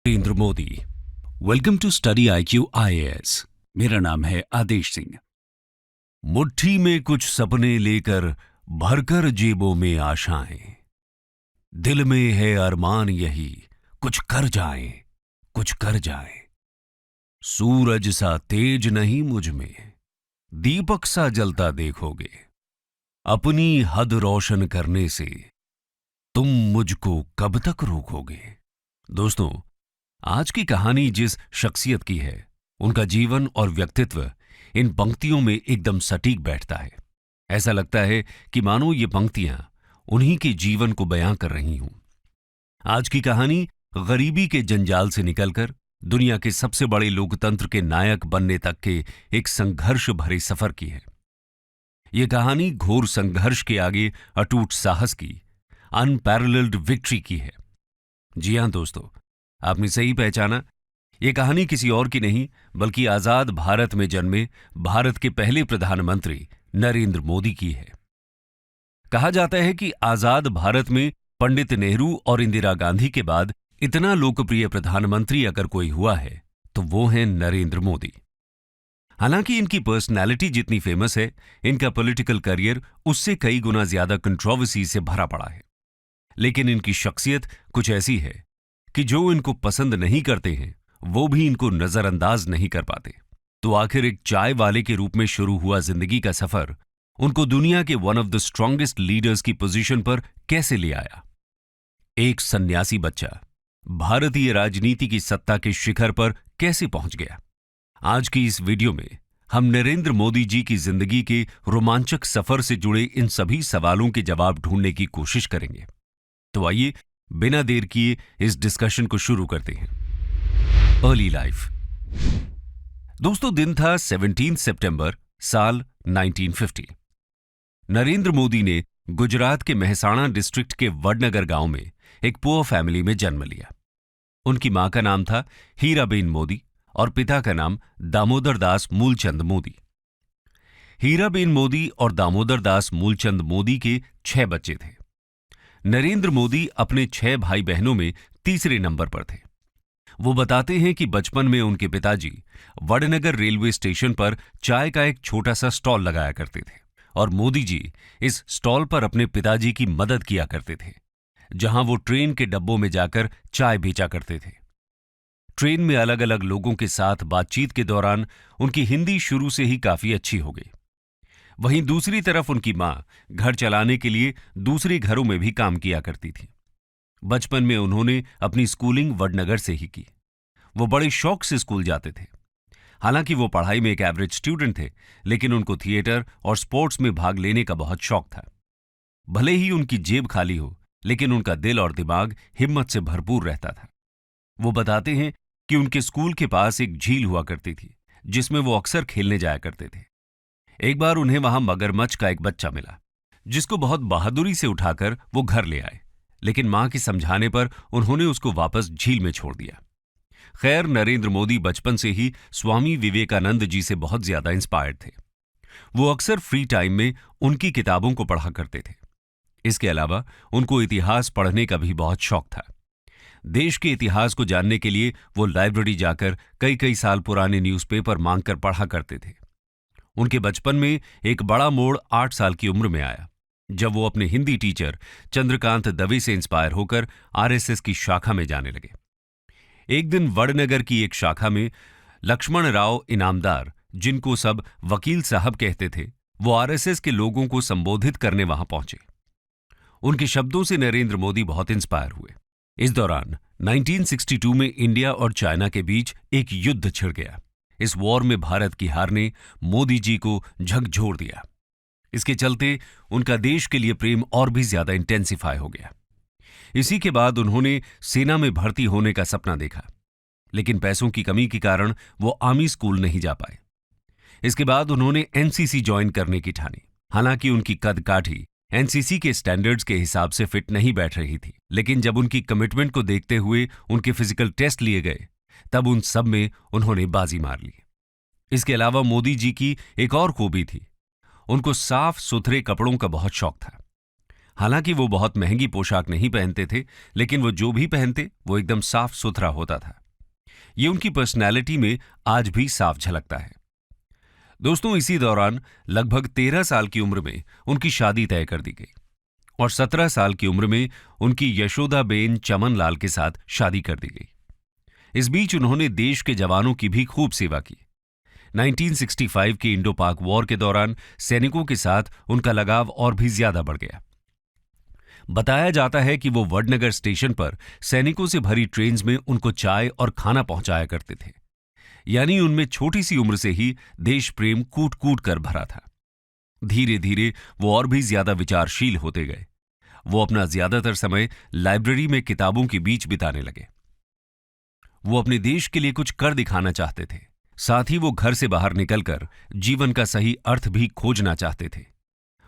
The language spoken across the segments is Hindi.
Narendra Modi. Welcome to study IQ IAS। मेरा नाम है आदेश सिंह। मुट्ठी में कुछ सपने लेकर भरकर जेबों में आशाएं, दिल में है अरमान यही कुछ कर जाएं, कुछ कर जाएं। सूरज सा तेज नहीं मुझ में, दीपक सा जलता देखोगे। अपनी हद रोशन करने से तुम मुझको कब तक रोकोगे। दोस्तों, आज की कहानी जिस शख्सियत की है, उनका जीवन और व्यक्तित्व इन पंक्तियों में एकदम सटीक बैठता है। ऐसा लगता है कि मानो ये पंक्तियां उन्हीं के जीवन को बयां कर रही हूं। आज की कहानी गरीबी के जंजाल से निकलकर दुनिया के सबसे बड़े लोकतंत्र के नायक बनने तक के एक संघर्ष भरे सफर की है। यह कहानी घोर संघर्ष के आगे अटूट साहस की, अनपैरेलल्ड विक्ट्री की है। जी हां दोस्तों, आपने सही पहचाना। यह कहानी किसी और की नहीं बल्कि आजाद भारत में जन्मे भारत के पहले प्रधानमंत्री नरेंद्र मोदी की है। कहा जाता है कि आजाद भारत में पंडित नेहरू और इंदिरा गांधी के बाद इतना लोकप्रिय प्रधानमंत्री अगर कोई हुआ है तो वो है नरेंद्र मोदी। हालांकि इनकी पर्सनैलिटी जितनी फेमस है, इनका पॉलिटिकल करियर उससे कई गुना ज्यादा कंट्रोवर्सी से भरा पड़ा है। लेकिन इनकी शख्सियत कुछ ऐसी है कि जो इनको पसंद नहीं करते हैं वो भी इनको नजरअंदाज नहीं कर पाते। तो आखिर एक चाय वाले के रूप में शुरू हुआ जिंदगी का सफर उनको दुनिया के one of the strongest leaders की पोजीशन पर कैसे ले आया। एक सन्यासी बच्चा भारतीय राजनीति की सत्ता के शिखर पर कैसे पहुंच गया। आज की इस वीडियो में हम नरेंद्र मोदी जी की जिंदगी के रोमांचक सफर से जुड़े इन सभी सवालों के जवाब ढूंढने की कोशिश करेंगे। तो आइए बिना देर किए इस डिस्कशन को शुरू करते हैं। Early life. दोस्तों, दिन था 17 सितंबर साल 1950। नरेंद्र मोदी ने गुजरात के मेहसाणा डिस्ट्रिक्ट के वडनगर गांव में एक पुअर फैमिली में जन्म लिया। उनकी मां का नाम था हीराबेन मोदी और पिता का नाम दामोदर दास मूलचंद मोदी। हीराबेन मोदी और दामोदर दास मूलचंद मोदी के 6 बच्चे थे। नरेंद्र मोदी अपने 6 भाई बहनों में तीसरे नंबर पर थे। वो बताते हैं कि बचपन में उनके पिताजी वडनगर रेलवे स्टेशन पर चाय का एक छोटा सा स्टॉल लगाया करते थे और मोदी जी इस स्टॉल पर अपने पिताजी की मदद किया करते थे, जहां वो ट्रेन के डब्बों में जाकर चाय बेचा करते थे। ट्रेन में अलग अलग लोगों के साथ बातचीत के दौरान उनकी हिंदी शुरू से ही काफी अच्छी हो गई। वहीं दूसरी तरफ उनकी मां घर चलाने के लिए दूसरे घरों में भी काम किया करती थी। बचपन में उन्होंने अपनी स्कूलिंग वडनगर से ही की। वो बड़े शौक से स्कूल जाते थे। हालांकि वो पढ़ाई में एक एवरेज स्टूडेंट थे, लेकिन उनको थिएटर और स्पोर्ट्स में भाग लेने का बहुत शौक था। भले ही उनकी जेब खाली हो, लेकिन उनका दिल और दिमाग हिम्मत से भरपूर रहता था। वो बताते हैं कि उनके स्कूल के पास एक झील हुआ करती थी, जिसमें वो अक्सर खेलने जाया करते थे। एक बार उन्हें वहां मगरमच्छ का एक बच्चा मिला, जिसको बहुत बहादुरी से उठाकर वो घर ले आए, लेकिन मां के समझाने पर उन्होंने उसको वापस झील में छोड़ दिया। खैर, नरेंद्र मोदी बचपन से ही स्वामी विवेकानंद जी से बहुत ज्यादा इंस्पायर्ड थे। वो अक्सर फ्री टाइम में उनकी किताबों को पढ़ा करते थे। इसके अलावा उनको इतिहास पढ़ने का भी बहुत शौक था। देश के इतिहास को जानने के लिए वो लाइब्रेरी जाकर कई कई साल पुराने न्यूज़पेपर मांगकर पढ़ा करते थे। उनके बचपन में एक बड़ा मोड़ 8 साल की उम्र में आया, जब वो अपने हिंदी टीचर चंद्रकांत दवे से इंस्पायर होकर आरएसएस की शाखा में जाने लगे। एक दिन वडनगर की एक शाखा में लक्ष्मण राव इनामदार, जिनको सब वकील साहब कहते थे, वो आरएसएस के लोगों को संबोधित करने वहां पहुंचे। उनके शब्दों से नरेंद्र मोदी बहुत इंस्पायर हुए। इस दौरान 1962 में इंडिया और चाइना के बीच एक युद्ध छिड़ गया। इस वॉर में भारत की हार ने मोदी जी को झकझोर दिया। इसके चलते उनका देश के लिए प्रेम और भी ज्यादा इंटेंसिफाई हो गया। इसी के बाद उन्होंने सेना में भर्ती होने का सपना देखा, लेकिन पैसों की कमी के कारण वो आर्मी स्कूल नहीं जा पाए। इसके बाद उन्होंने एनसीसी ज्वाइन करने की ठानी। हालांकि उनकी कद काठी एनसीसी के स्टैंडर्ड्स के हिसाब से फिट नहीं बैठ रही थी, लेकिन जब उनकी कमिटमेंट को देखते हुए उनके फिजिकल टेस्ट लिए गए, तब उन सब में उन्होंने बाजी मार ली। इसके अलावा मोदी जी की एक और खूबी थी, उनको साफ सुथरे कपड़ों का बहुत शौक था। हालांकि वो बहुत महंगी पोशाक नहीं पहनते थे, लेकिन वो जो भी पहनते वो एकदम साफ सुथरा होता था। ये उनकी पर्सनैलिटी में आज भी साफ झलकता है। दोस्तों, इसी दौरान लगभग 13 साल की उम्र में उनकी शादी तय कर दी गई और 17 साल की उम्र में उनकी यशोदाबेन चमन लाल के साथ शादी कर दी गई। इस बीच उन्होंने देश के जवानों की भी खूब सेवा की। 1965 के इंडो पाक वॉर के दौरान सैनिकों के साथ उनका लगाव और भी ज्यादा बढ़ गया। बताया जाता है कि वो वडनगर स्टेशन पर सैनिकों से भरी ट्रेन्स में उनको चाय और खाना पहुंचाया करते थे। यानी उनमें छोटी सी उम्र से ही देश प्रेम कूट कूट कर भरा था। धीरे धीरे वो और भी ज्यादा विचारशील होते गए। वो अपना ज्यादातर समय लाइब्रेरी में किताबों के बीच बिताने लगे। वो अपने देश के लिए कुछ कर दिखाना चाहते थे। साथ ही वो घर से बाहर निकलकर जीवन का सही अर्थ भी खोजना चाहते थे।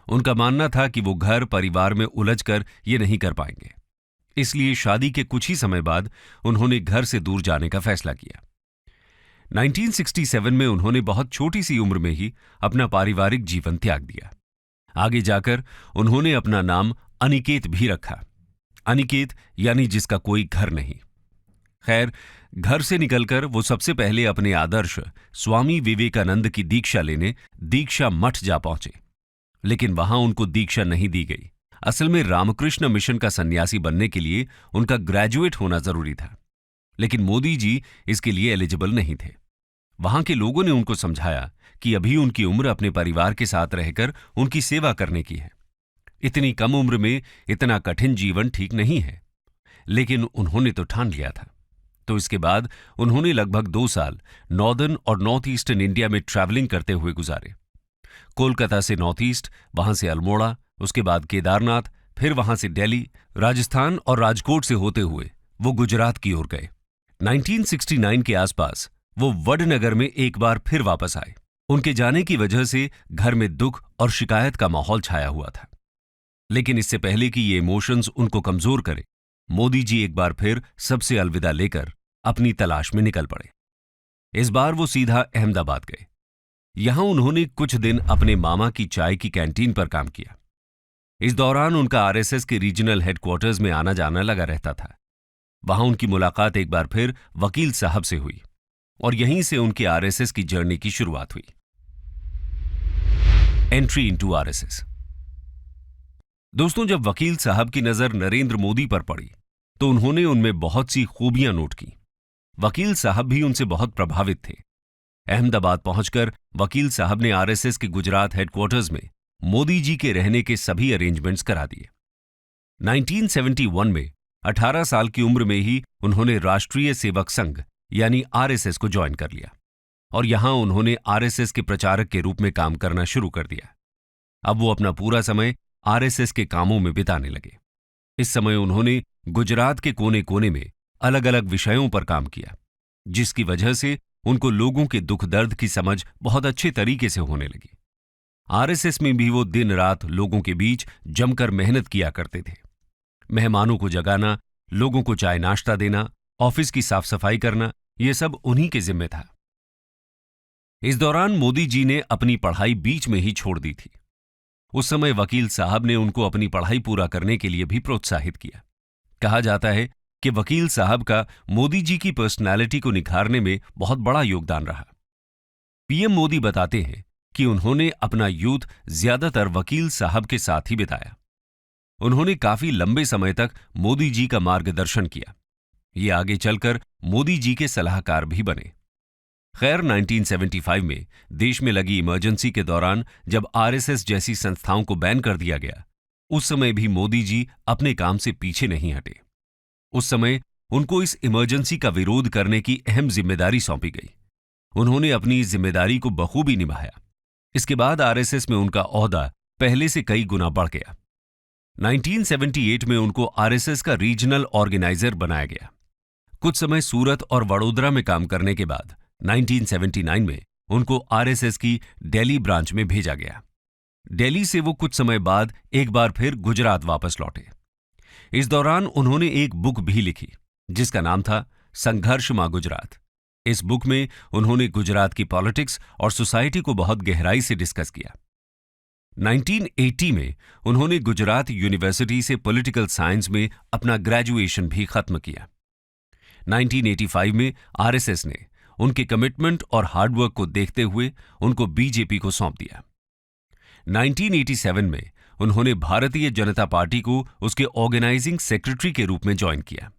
उनका मानना था कि वो घर परिवार में उलझकर ये नहीं कर पाएंगे। इसलिए शादी के कुछ ही समय बाद उन्होंने घर से दूर जाने का फैसला किया। 1967 में उन्होंने बहुत छोटी सी उम्र में ही अपना पारिवारिक जीवन त्याग दिया। आगे जाकर उन्होंने अपना नाम अनिकेत भी रखा। अनिकेत यानी जिसका कोई घर नहीं। खैर, घर से निकलकर वो सबसे पहले अपने आदर्श स्वामी विवेकानंद की दीक्षा लेने दीक्षा मठ जा पहुंचे, लेकिन वहां उनको दीक्षा नहीं दी गई। असल में रामकृष्ण मिशन का सन्यासी बनने के लिए उनका ग्रेजुएट होना जरूरी था, लेकिन मोदी जी इसके लिए एलिजिबल नहीं थे। वहां के लोगों ने उनको समझाया कि अभी उनकी उम्र अपने परिवार के साथ रहकर उनकी सेवा करने की है। इतनी कम उम्र में इतना कठिन जीवन ठीक नहीं है, लेकिन उन्होंने तो ठान लिया था। तो इसके बाद उन्होंने लगभग 2 साल नॉर्दर्न और नॉर्थ ईस्टर्न इंडिया में ट्रैवलिंग करते हुए गुजारे। कोलकाता से नॉर्थ ईस्ट, वहां से अल्मोड़ा, उसके बाद केदारनाथ, फिर वहां से दिल्ली, राजस्थान और राजकोट से होते हुए वो गुजरात की ओर गए। 1969 के आसपास वो वडनगर में एक बार फिर वापस आए। उनके जाने की वजह से घर में दुख और शिकायत का माहौल छाया हुआ था। लेकिन इससे पहले कि ये इमोशंस उनको कमजोर करे, मोदी जी एक बार फिर सबसे अलविदा लेकर अपनी तलाश में निकल पड़े। इस बार वो सीधा अहमदाबाद गए। यहां उन्होंने कुछ दिन अपने मामा की चाय की कैंटीन पर काम किया। इस दौरान उनका आरएसएस के रीजनल हेडक्वार्टर्स में आना जाना लगा रहता था। वहां उनकी मुलाकात एक बार फिर वकील साहब से हुई और यहीं से उनकी आरएसएस की जर्नी की शुरुआत हुई। Entry into RSS. दोस्तों, जब वकील साहब की नजर नरेंद्र मोदी पर पड़ी तो उन्होंने उनमें बहुत सी खूबियां नोट की। वकील साहब भी उनसे बहुत प्रभावित थे। अहमदाबाद पहुंचकर वकील साहब ने आरएसएस के गुजरात हेडक्वार्टर्स में मोदी जी के रहने के सभी अरेंजमेंट्स करा दिए। 1971 में 18 साल की उम्र में ही उन्होंने राष्ट्रीय सेवक संघ यानी आरएसएस को ज्वाइन कर लिया और यहां उन्होंने आरएसएस के प्रचारक के रूप में काम करना शुरू कर दिया। अब वो अपना पूरा समय आरएसएस के कामों में बिताने लगे। इस समय उन्होंने गुजरात के कोने कोने में अलग अलग विषयों पर काम किया, जिसकी वजह से उनको लोगों के दुख दर्द की समझ बहुत अच्छे तरीके से होने लगी। आरएसएस में भी वो दिन रात लोगों के बीच जमकर मेहनत किया करते थे। मेहमानों को जगाना, लोगों को चाय नाश्ता देना, ऑफिस की साफ सफाई करना, ये सब उन्हीं के जिम्मे था। इस दौरान मोदी जी ने अपनी पढ़ाई बीच में ही छोड़ दी थी। उस समय वकील साहब ने उनको अपनी पढ़ाई पूरा करने के लिए भी प्रोत्साहित किया। कहा जाता है कि वकील साहब का मोदी जी की पर्सनालिटी को निखारने में बहुत बड़ा योगदान रहा। पीएम मोदी बताते हैं कि उन्होंने अपना यूथ ज्यादातर वकील साहब के साथ ही बिताया। उन्होंने काफी लंबे समय तक मोदी जी का मार्गदर्शन किया। ये आगे चलकर मोदी जी के सलाहकार भी बने। खैर, 1975 में देश में लगी इमरजेंसी के दौरान जब आरएसएस जैसी संस्थाओं को बैन कर दिया गया, उस समय भी मोदी जी अपने काम से पीछे नहीं हटे। उस समय उनको इस इमरजेंसी का विरोध करने की अहम जिम्मेदारी सौंपी गई। उन्होंने अपनी जिम्मेदारी को बखूबी निभाया। इसके बाद आरएसएस में उनका ओहदा पहले से कई गुना बढ़ गया। 1978 में उनको आरएसएस का रीजनल ऑर्गेनाइजर बनाया गया। कुछ समय सूरत और वडोदरा में काम करने के बाद 1979 में उनको आरएसएस की दिल्ली ब्रांच में भेजा गया। दिल्ली से वो कुछ समय बाद एक बार फिर गुजरात वापस लौटे। इस दौरान उन्होंने एक बुक भी लिखी जिसका नाम था संघर्ष मां गुजरात। इस बुक में उन्होंने गुजरात की पॉलिटिक्स और सोसाइटी को बहुत गहराई से डिस्कस किया। 1980 में उन्होंने गुजरात यूनिवर्सिटी से पॉलिटिकल साइंस में अपना ग्रेजुएशन भी खत्म किया। 1985 में आरएसएस ने उनके कमिटमेंट और हार्डवर्क को देखते हुए उनको बीजेपी को सौंप दिया। 1987 में उन्होंने भारतीय जनता पार्टी को उसके ऑर्गेनाइजिंग सेक्रेटरी के रूप में ज्वाइन किया।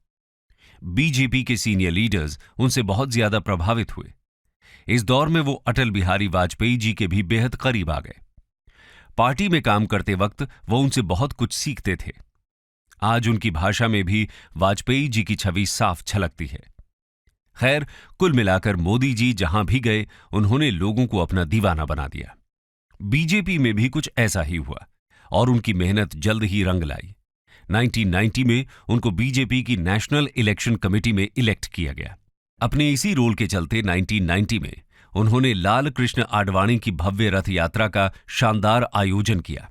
बीजेपी के सीनियर लीडर्स उनसे बहुत ज्यादा प्रभावित हुए। इस दौर में वो अटल बिहारी वाजपेयी जी के भी बेहद करीब आ गए। पार्टी में काम करते वक्त वो उनसे बहुत कुछ सीखते थे। आज उनकी भाषा में भी वाजपेयी जी की छवि साफ झलकती है। खैर, कुल मिलाकर मोदी जी जहां भी गए उन्होंने लोगों को अपना दीवाना बना दिया। बीजेपी में भी कुछ ऐसा ही हुआ और उनकी मेहनत जल्द ही रंग लाई। 1990 में उनको बीजेपी की नेशनल इलेक्शन कमेटी में इलेक्ट किया गया। अपने इसी रोल के चलते 1990 में उन्होंने लाल कृष्ण आडवाणी की भव्य रथ यात्रा का शानदार आयोजन किया।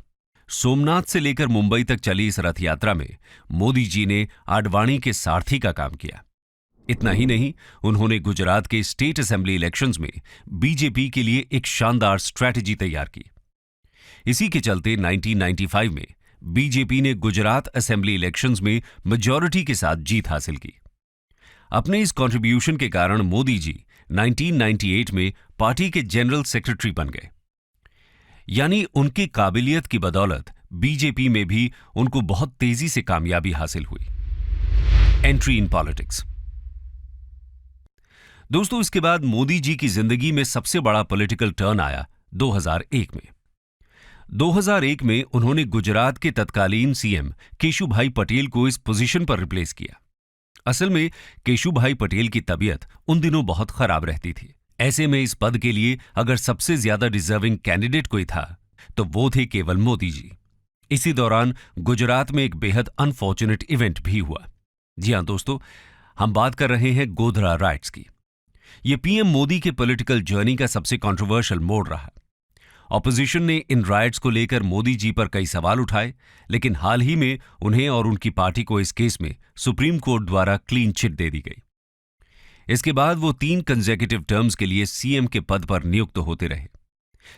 सोमनाथ से लेकर मुंबई तक चली इस रथ यात्रा में मोदी जी ने आडवाणी के सारथी का काम किया। इतना ही नहीं, उन्होंने गुजरात के स्टेट असेंबली इलेक्शंस में बीजेपी के लिए एक शानदार स्ट्रैटेजी तैयार की। इसी के चलते 1995 में बीजेपी ने गुजरात असेंबली इलेक्शंस में मेजॉरिटी के साथ जीत हासिल की। अपने इस कंट्रीब्यूशन के कारण मोदी जी 1998 में पार्टी के जनरल सेक्रेटरी बन गए। यानी उनकी काबिलियत की बदौलत बीजेपी में भी उनको बहुत तेजी से कामयाबी हासिल हुई। Entry in politics. दोस्तों, इसके बाद मोदी जी की जिंदगी में सबसे बड़ा पॉलिटिकल टर्न आया 2001 में। 2001 में उन्होंने गुजरात के तत्कालीन सीएम केशुभाई पटेल को इस पोजीशन पर रिप्लेस किया। असल में केशुभाई पटेल की तबीयत उन दिनों बहुत खराब रहती थी। ऐसे में इस पद के लिए अगर सबसे ज्यादा डिजर्विंग कैंडिडेट कोई था तो वो थे केवल मोदी जी। इसी दौरान गुजरात में एक बेहद अनफॉर्चुनेट इवेंट भी हुआ। जी हां दोस्तों, हम बात कर रहे हैं गोधरा राइट्स की। यह पीएम मोदी के पॉलिटिकल जर्नी का सबसे कंट्रोवर्शियल मोड़ रहा। ऑपोजिशन ने इन राइट्स को लेकर मोदी जी पर कई सवाल उठाए, लेकिन हाल ही में उन्हें और उनकी पार्टी को इस केस में सुप्रीम कोर्ट द्वारा क्लीन चिट दे दी गई। इसके बाद वो 3 कंसेक्यूटिव टर्म्स के लिए सीएम के पद पर नियुक्त होते रहे।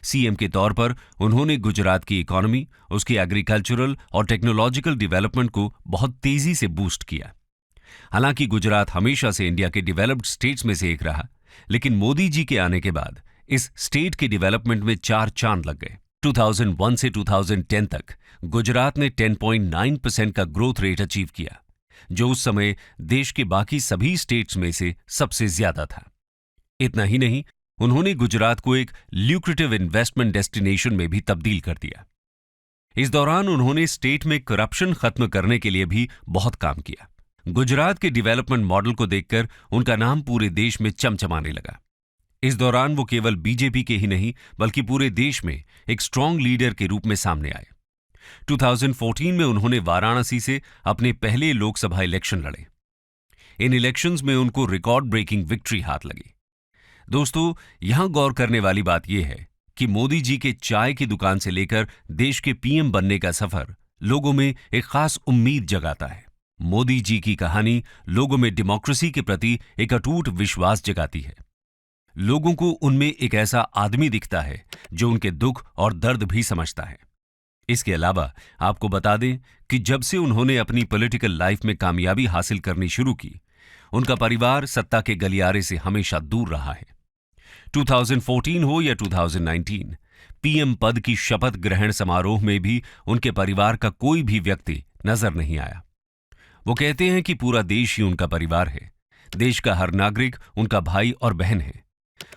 सीएम के तौर पर उन्होंने गुजरात की इकोनॉमी, उसकी एग्रीकल्चरल और टेक्नोलॉजिकल डेवलपमेंट को बहुत तेजी से बूस्ट किया। हालांकि गुजरात हमेशा से इंडिया के डेवलप्ड स्टेट्स में से एक रहा, लेकिन मोदी जी के आने के बाद इस स्टेट के डेवलपमेंट में 4 चांद लग गए। 2001 से 2010 तक गुजरात ने 10.9% का ग्रोथ रेट अचीव किया, जो उस समय देश के बाकी सभी स्टेट्स में से सबसे ज्यादा था। इतना ही नहीं, उन्होंने गुजरात को एक ल्यूक्रेटिव इन्वेस्टमेंट डेस्टिनेशन में भी तब्दील कर दिया। इस दौरान उन्होंने स्टेट में करप्शन खत्म करने के लिए भी बहुत काम किया। गुजरात के डेवलपमेंट मॉडल को देखकर उनका नाम पूरे देश में चमचमाने लगा। इस दौरान वो केवल बीजेपी के ही नहीं बल्कि पूरे देश में एक स्ट्रांग लीडर के रूप में सामने आए। 2014 में उन्होंने वाराणसी से अपने पहले लोकसभा इलेक्शन लड़े। इन इलेक्शंस में उनको रिकॉर्ड ब्रेकिंग विक्ट्री हाथ लगी। दोस्तों, यहां गौर करने वाली बात यह है कि मोदी जी के चाय की दुकान से लेकर देश के पीएम बनने का सफर लोगों में एक खास उम्मीद जगाता है। मोदी जी की कहानी लोगों में डेमोक्रेसी के प्रति एक अटूट विश्वास जगाती है। लोगों को उनमें एक ऐसा आदमी दिखता है जो उनके दुख और दर्द भी समझता है। इसके अलावा आपको बता दें कि जब से उन्होंने अपनी पॉलिटिकल लाइफ में कामयाबी हासिल करनी शुरू की, उनका परिवार सत्ता के गलियारे से हमेशा दूर रहा है। 2014 हो या 2019, पीएम पद की शपथ ग्रहण समारोह में भी उनके परिवार का कोई भी व्यक्ति नजर नहीं आया। वो कहते हैं कि पूरा देश ही उनका परिवार है। देश का हर नागरिक उनका भाई और बहन है।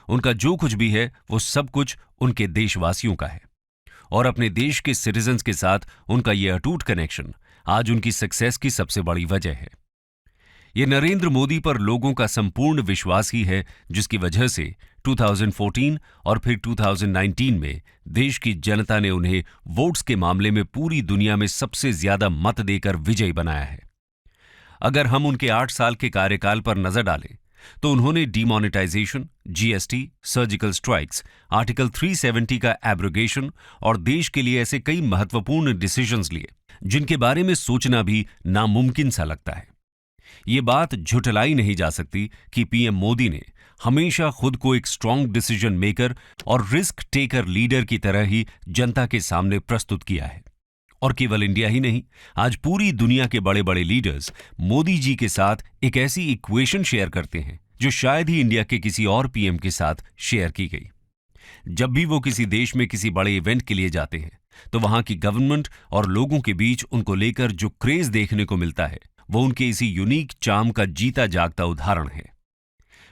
उनका जो कुछ भी है वो सब कुछ उनके देशवासियों का है और अपने देश के सिटीजन्स के साथ उनका ये अटूट कनेक्शन आज उनकी सक्सेस की सबसे बड़ी वजह है। ये नरेंद्र मोदी पर लोगों का संपूर्ण विश्वास ही है, जिसकी वजह से 2014 और फिर 2019 में देश की जनता ने उन्हें वोट्स के मामले में पूरी दुनिया में सबसे ज्यादा मत देकर विजयी बनाया है। अगर हम उनके 8 साल के कार्यकाल पर नजर डालें तो उन्होंने demonetisation, GST, surgical strikes, article 370 का एब्रोगेशन और देश के लिए ऐसे कई महत्वपूर्ण डिसीजंस लिए जिनके बारे में सोचना भी नामुमकिन सा लगता है। ये बात झुठलाई नहीं जा सकती कि पीएम मोदी ने हमेशा खुद को एक स्ट्रांग डिसीजन मेकर और रिस्क टेकर लीडर की तरह ही जनता के सामने प्रस्तुत किया है। और केवल इंडिया ही नहीं, आज पूरी दुनिया के बड़े बड़े लीडर्स मोदी जी के साथ एक ऐसी इक्वेशन शेयर करते हैं जो शायद ही इंडिया के किसी और पीएम के साथ शेयर की गई। जब भी वो किसी देश में किसी बड़े इवेंट के लिए जाते हैं तो वहां की गवर्नमेंट और लोगों के बीच उनको लेकर जो क्रेज देखने को मिलता है वो उनके इसी यूनिक चार्म का जीता जागता उदाहरण है।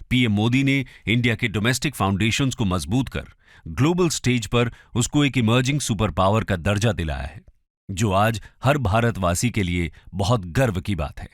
पीएम मोदी ने इंडिया के डोमेस्टिक फाउंडेशंस को मजबूत कर ग्लोबल स्टेज पर उसको एक इमर्जिंग सुपर पावर का दर्जा दिलाया है, जो आज हर भारतवासी के लिए बहुत गर्व की बात है।